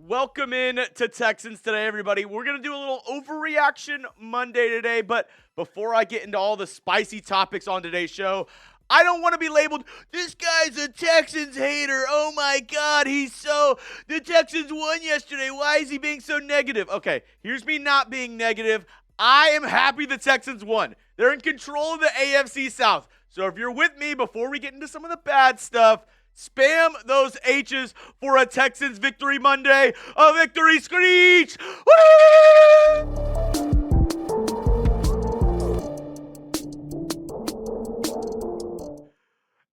Welcome in to Texans Today, everybody. We're going to do a little overreaction Monday today, but before I get into all the spicy topics on today's show, I don't want to be labeled, this guy's a Texans hater. Oh my God, the Texans won yesterday. Why is he being so negative? Okay, here's me not being negative. I am happy the Texans won. They're in control of the AFC South. So if you're with me, before we get into some of the bad stuff, spam those H's for a Texans victory Monday. A victory screech! Woo!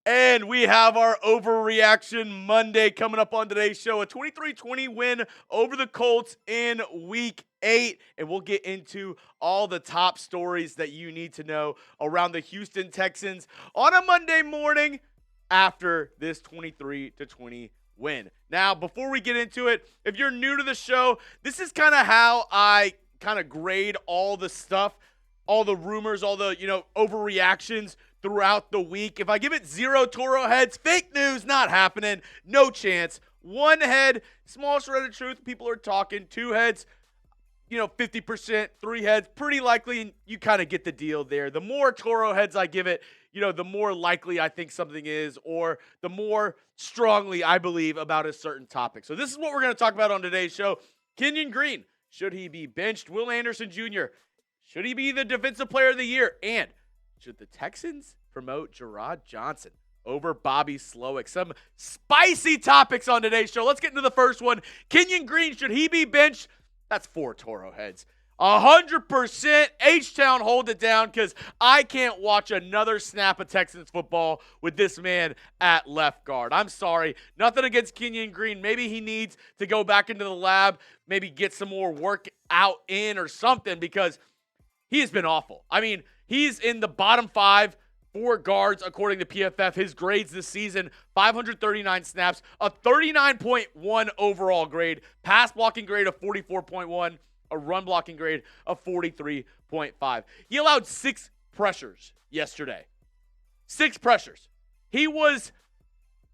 And we have our overreaction Monday coming up on today's show. A 23-20 win over the Colts in Week 8. And we'll get into all the top stories that you need to know around the Houston Texans on a Monday morning after this 23-20 win. Now, before we get into it, if you're new to the show, this is kind of how I kind of grade all the stuff, all the rumors, all the, overreactions throughout the week. If I give it 0 Toro heads, fake news, not happening, no chance. 1 head, small shred of truth, people are talking. 2 heads, 50%, 3 heads, pretty likely, and you kind of get the deal there. The more Toro heads I give it, the more likely I think something is, or the more strongly I believe about a certain topic. So this is what we're going to talk about on today's show. Kenyon Green, should he be benched? Will Anderson Jr., should he be the Defensive Player of the Year? And should the Texans promote Jarrett Patterson over Bobby Slowik? Some spicy topics on today's show. Let's get into the first one. Kenyon Green, should he be benched? That's 4 Toro heads. 100% H-Town, hold it down, because I can't watch another snap of Texans football with this man at left guard. I'm sorry. Nothing against Kenyon Green. Maybe he needs to go back into the lab, maybe get some more work out in or something, because he has been awful. I mean, he's in the bottom 5 for guards according to PFF. His grades this season, 539 snaps, a 39.1 overall grade, pass blocking grade of 44.1, a run blocking grade of 43.5. He allowed 6 pressures yesterday. 6 pressures. He was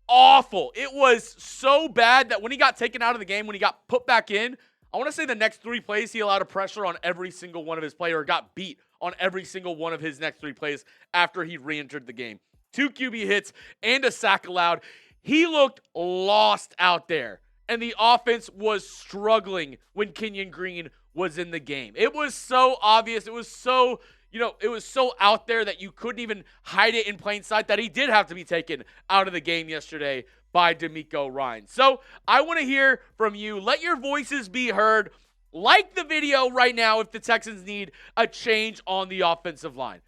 awful. It was so bad that when he got taken out of the game, when he got put back in, I want to say the next 3 plays, he allowed a pressure on every single one of his players, or got beat on every single one of his next 3 plays after he re-entered the game. 2 QB hits and a sack allowed. He looked lost out there, and the offense was struggling when Kenyon Green was in the game. It was so obvious. It was so, it was so out there that you couldn't even hide it in plain sight that he did have to be taken out of the game yesterday by DeMeco Ryans. So I want to hear from you. Let your voices be heard. Like the video right now if the Texans need a change on the offensive line.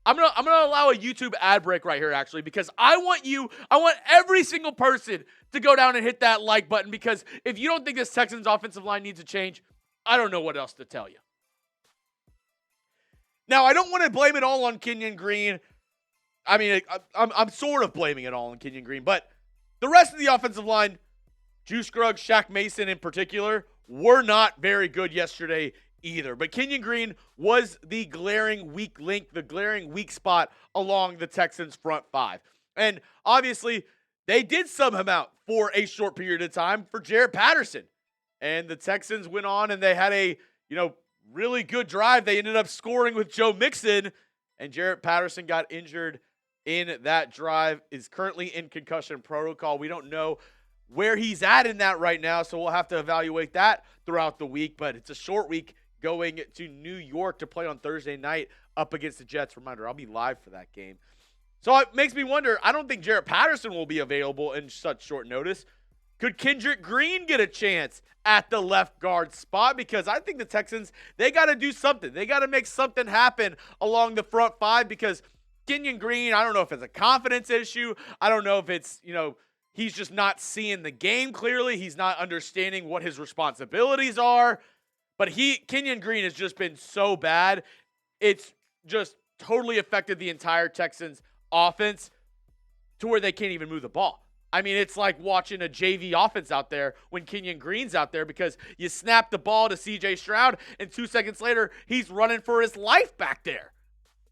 I'm gonna allow a YouTube ad break right here, actually, because I want every single person to go down and hit that like button, because if you don't think this Texans offensive line needs a change, I don't know what else to tell you. Now, I don't want to blame it all on Kenyon Green. I mean, I'm sort of blaming it all on Kenyon Green, but the rest of the offensive line, Juice Scruggs, Shaq Mason in particular, were not very good yesterday either. But Kenyon Green was the glaring weak link, the glaring weak spot along the Texans' front 5. And obviously, they did sub him out for a short period of time for Jarrett Patterson. And the Texans went on and they had a, really good drive. They ended up scoring with Joe Mixon, and Jarrett Patterson got injured in that drive, is currently in concussion protocol. We don't know where he's at in that right now, so we'll have to evaluate that throughout the week. But it's a short week going to New York to play on Thursday night up against the Jets. Reminder, I'll be live for that game. So it makes me wonder, I don't think Jarrett Patterson will be available in such short notice. Could Kendrick Green get a chance at the left guard spot? Because I think the Texans, they got to do something. They got to make something happen along the front 5, because Kenyon Green, I don't know if it's a confidence issue. I don't know if it's, he's just not seeing the game clearly. He's not understanding what his responsibilities are. But Kenyon Green has just been so bad. It's just totally affected the entire Texans offense to where they can't even move the ball. I mean, it's like watching a JV offense out there when Kenyon Green's out there, because you snap the ball to CJ Stroud, and 2 seconds later, he's running for his life back there.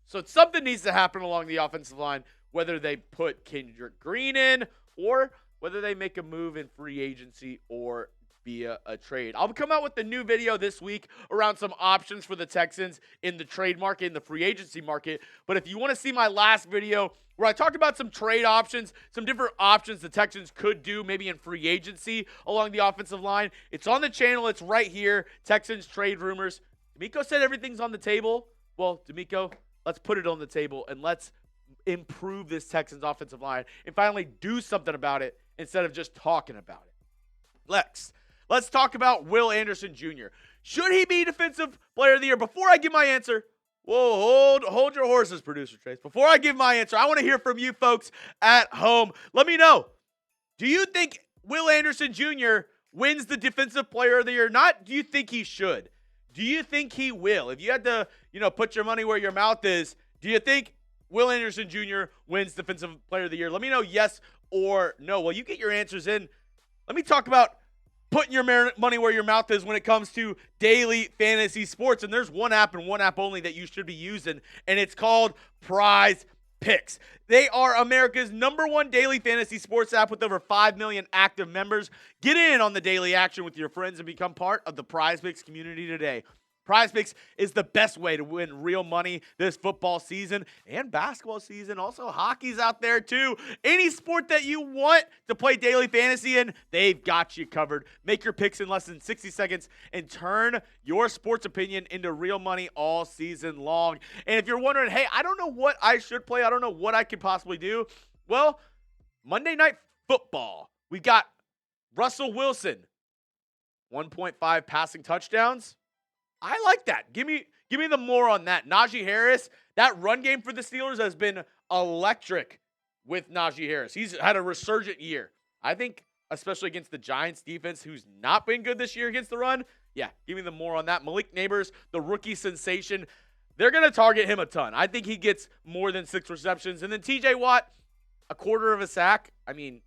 So something needs to happen along the offensive line, whether they put Kendrick Green in or whether they make a move in free agency or via a trade. I'll come out with a new video this week around some options for the Texans in the trade market, in the free agency market. But if you want to see my last video where I talked about some trade options, some different options the Texans could do maybe in free agency along the offensive line, it's on the channel. It's right here. Texans trade rumors. DeMeco said everything's on the table. Well, DeMeco, let's put it on the table and let's improve this Texans offensive line and finally do something about it instead of just talking about it. Let's talk about Will Anderson Jr. Should he be Defensive Player of the Year? Before I give my answer, hold your horses, producer Trace. Before I give my answer, I want to hear from you folks at home. Let me know. Do you think Will Anderson Jr. wins the Defensive Player of the Year? Not do you think he should. Do you think he will? If you had to, put your money where your mouth is, do you think Will Anderson Jr. wins Defensive Player of the Year? Let me know yes or no. Well, you get your answers in. Let me talk about putting your money where your mouth is when it comes to daily fantasy sports. And there's one app and one app only that you should be using, and it's called Prize Picks. They are America's #1 daily fantasy sports app with over 5 million active members. Get in on the daily action with your friends and become part of the Prize Picks community today. Prize Picks is the best way to win real money this football season and basketball season. Also, hockey's out there too. Any sport that you want to play daily fantasy in, they've got you covered. Make your picks in less than 60 seconds and turn your sports opinion into real money all season long. And if you're wondering, hey, I don't know what I should play, I don't know what I could possibly do, well, Monday Night Football, we got Russell Wilson, 1.5 passing touchdowns. I like that. Give me the more on that. Najee Harris, that run game for the Steelers has been electric with Najee Harris. He's had a resurgent year. I think, especially against the Giants defense, who's not been good this year against the run. Yeah, give me the more on that. Malik Neighbors, the rookie sensation, they're going to target him a ton. I think he gets more than 6 receptions. And then TJ Watt, a quarter of a sack. I mean,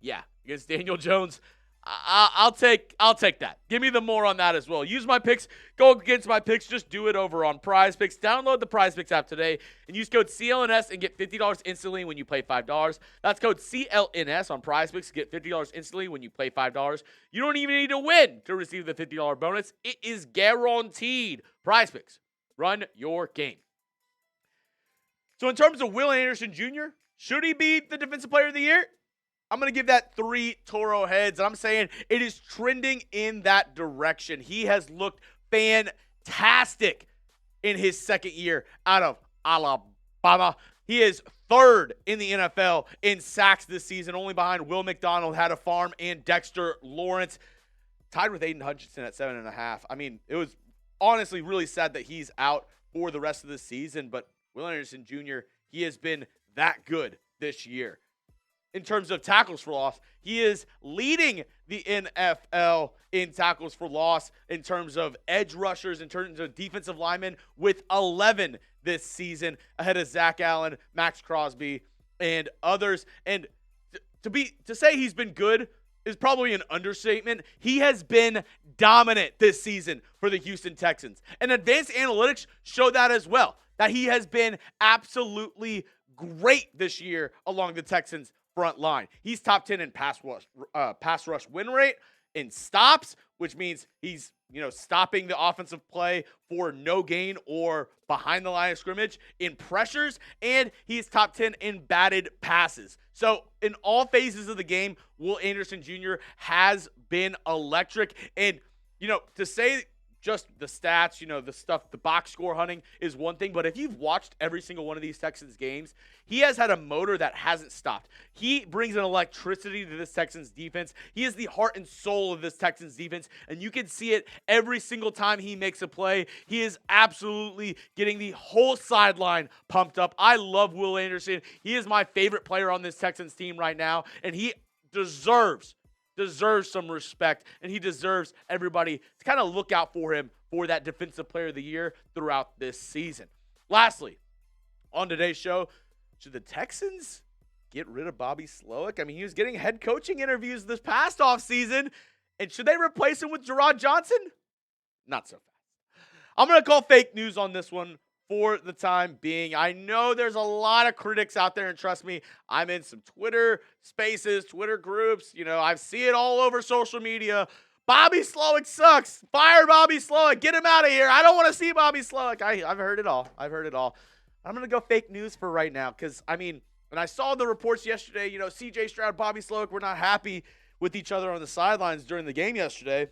yeah, against Daniel Jones, I'll take that. Give me the more on that as well. Use my picks. Go against my picks. Just do it over on Prize Picks. Download the Prize Picks app today and use code CLNS and get $50 instantly when you play $5. That's code CLNS on Prize Picks to get $50 instantly when you play $5. You don't even need to win to receive the $50 bonus. It is guaranteed. Prize Picks. Run your game. So in terms of Will Anderson Jr., should he be the Defensive Player of the Year? I'm going to give that 3 Toro heads, and I'm saying it is trending in that direction. He has looked fantastic in his second year out of Alabama. He is 3rd in the NFL in sacks this season, only behind Will McDonald, had a farm, and Dexter Lawrence, tied with Aidan Hutchinson at 7.5. I mean, it was honestly really sad that he's out for the rest of the season, but Will Anderson Jr., he has been that good this year. In terms of tackles for loss, he is leading the NFL in tackles for loss in terms of edge rushers, in terms of defensive linemen, with 11 this season, ahead of Zach Allen, Max Crosby, and others. And to say he's been good is probably an understatement. He has been dominant this season for the Houston Texans. And advanced analytics show that as well, that he has been absolutely great this year along the Texans front line. He's top 10 in pass rush win rate, in stops, which means he's stopping the offensive play for no gain or behind the line of scrimmage, in pressures, and he's top 10 in batted passes. So in all phases of the game, Will Anderson Jr. has been electric. And to say just the stats, the stuff, the box score hunting is one thing, but if you've watched every single one of these Texans games, he has had a motor that hasn't stopped. He brings an electricity to this Texans defense. He is the heart and soul of this Texans defense, and you can see it every single time he makes a play. He is absolutely getting the whole sideline pumped up. I love Will Anderson. He is my favorite player on this Texans team right now, and he deserves some respect, and he deserves everybody to kind of look out for him for that Defensive Player of the Year throughout this season. Lastly, on today's show, should the Texans get rid of Bobby Slowik? I mean, he was getting head coaching interviews this past offseason, and should they replace him with Jarrett Johnson? Not so fast. I'm going to call fake news on this one for the time being. I know there's a lot of critics out there, and trust me, I'm in some Twitter spaces, Twitter groups. I see it all over social media. Bobby Slowik sucks. Fire Bobby Slowik. Get him out of here. I don't want to see Bobby Slowik. I've heard it all. I'm going to go fake news for right now because, when I saw the reports yesterday, CJ Stroud, Bobby Slowik were not happy with each other on the sidelines during the game yesterday.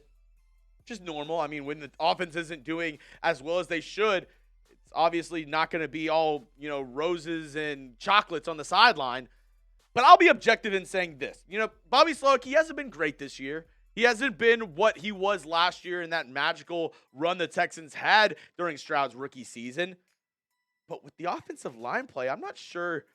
Just normal. When the offense isn't doing as well as they should, it's obviously not going to be all, roses and chocolates on the sideline. But I'll be objective in saying this. Bobby Slowik, he hasn't been great this year. He hasn't been what he was last year in that magical run the Texans had during Stroud's rookie season. But with the offensive line play, I'm not sure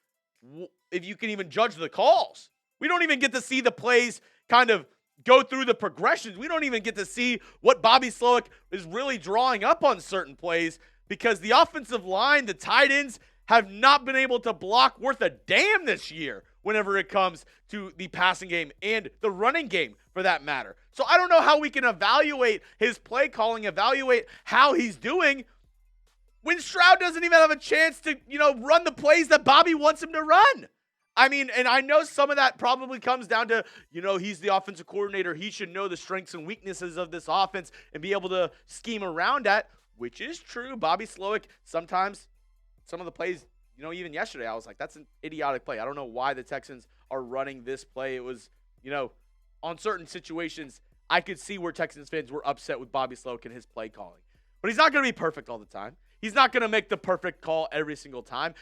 if you can even judge the calls. We don't even get to see the plays kind of go through the progressions. We don't even get to see what Bobby Slowik is really drawing up on certain plays because the offensive line, the tight ends, have not been able to block worth a damn this year whenever it comes to the passing game and the running game for that matter. So I don't know how we can evaluate his play calling, evaluate how he's doing when Stroud doesn't even have a chance to, run the plays that Bobby wants him to run. And I know some of that probably comes down to, he's the offensive coordinator. He should know the strengths and weaknesses of this offense and be able to scheme around that, which is true. Bobby Slowik, sometimes some of the plays, even yesterday, I was like, that's an idiotic play. I don't know why the Texans are running this play. It was, on certain situations, I could see where Texans fans were upset with Bobby Slowik and his play calling. But he's not going to be perfect all the time. He's not going to make the perfect call every single time.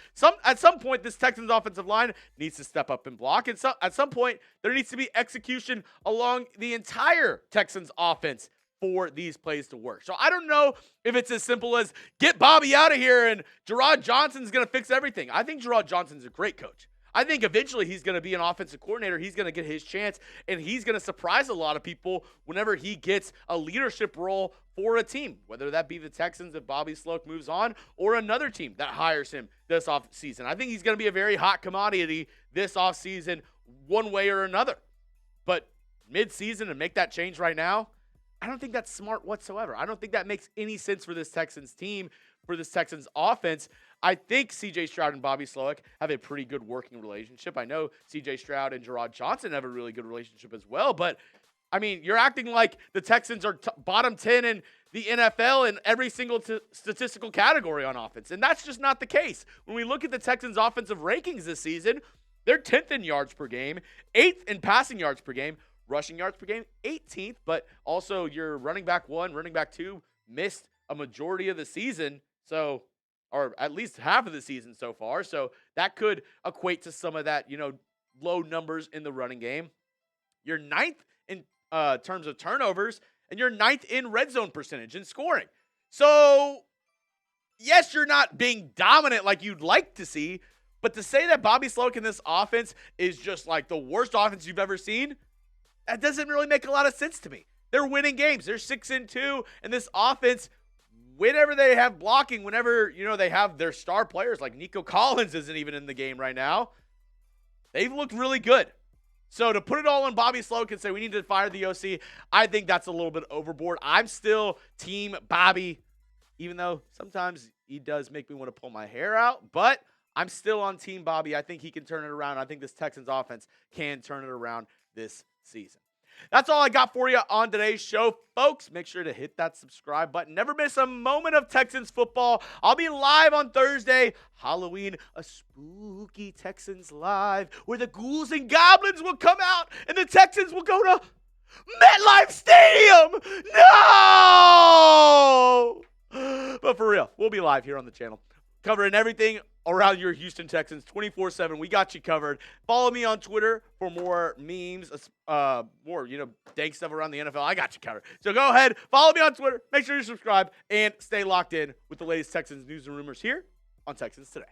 At some point, this Texans offensive line needs to step up and block. And at some point, there needs to be execution along the entire Texans offense for these plays to work. So I don't know if it's as simple as get Bobby out of here and Jarrett Johnson's going to fix everything. I think Jarrett Johnson's a great coach. I think eventually he's going to be an offensive coordinator. He's going to get his chance, and he's going to surprise a lot of people whenever he gets a leadership role for a team, whether that be the Texans if Bobby Slowik moves on or another team that hires him this offseason. I think he's going to be a very hot commodity this offseason one way or another. But mid-season and make that change right now, I don't think that's smart whatsoever. I don't think that makes any sense for this Texans team, for this Texans offense. I think C.J. Stroud and Bobby Slowik have a pretty good working relationship. I know C.J. Stroud and Jarrett Johnson have a really good relationship as well. But, you're acting like the Texans are bottom 10 in the NFL in every single statistical category on offense. And that's just not the case. When we look at the Texans' offensive rankings this season, they're 10th in yards per game, 8th in passing yards per game, rushing yards per game, 18th. But also your running back 1, running back 2 missed a majority of the season. So, or at least half of the season so far. So that could equate to some of that, low numbers in the running game. You're 9th in terms of turnovers, and you're 9th in red zone percentage in scoring. So, yes, you're not being dominant like you'd like to see, but to say that Bobby Slowik in this offense is just like the worst offense you've ever seen, that doesn't really make a lot of sense to me. They're winning games. They're 6-2, and this offense, whenever they have blocking, whenever, they have their star players, like Nico Collins isn't even in the game right now, they've looked really good. So to put it all on Bobby Slowik and say we need to fire the OC, I think that's a little bit overboard. I'm still team Bobby, even though sometimes he does make me want to pull my hair out, but I'm still on team Bobby. I think he can turn it around. I think this Texans offense can turn it around this season. That's all I got for you on today's show, folks. Make sure to hit that subscribe button. Never miss a moment of Texans football. I'll be live on Thursday, Halloween, a spooky Texans live, where the ghouls and goblins will come out and the Texans will go to MetLife Stadium. No! But for real, we'll be live here on the channel, covering everything around your Houston Texans 24/7. We got you covered. Follow me on Twitter for more memes, more, dank stuff around the NFL. I got you covered. So go ahead, follow me on Twitter. Make sure you subscribe and stay locked in with the latest Texans news and rumors here on Texans Today.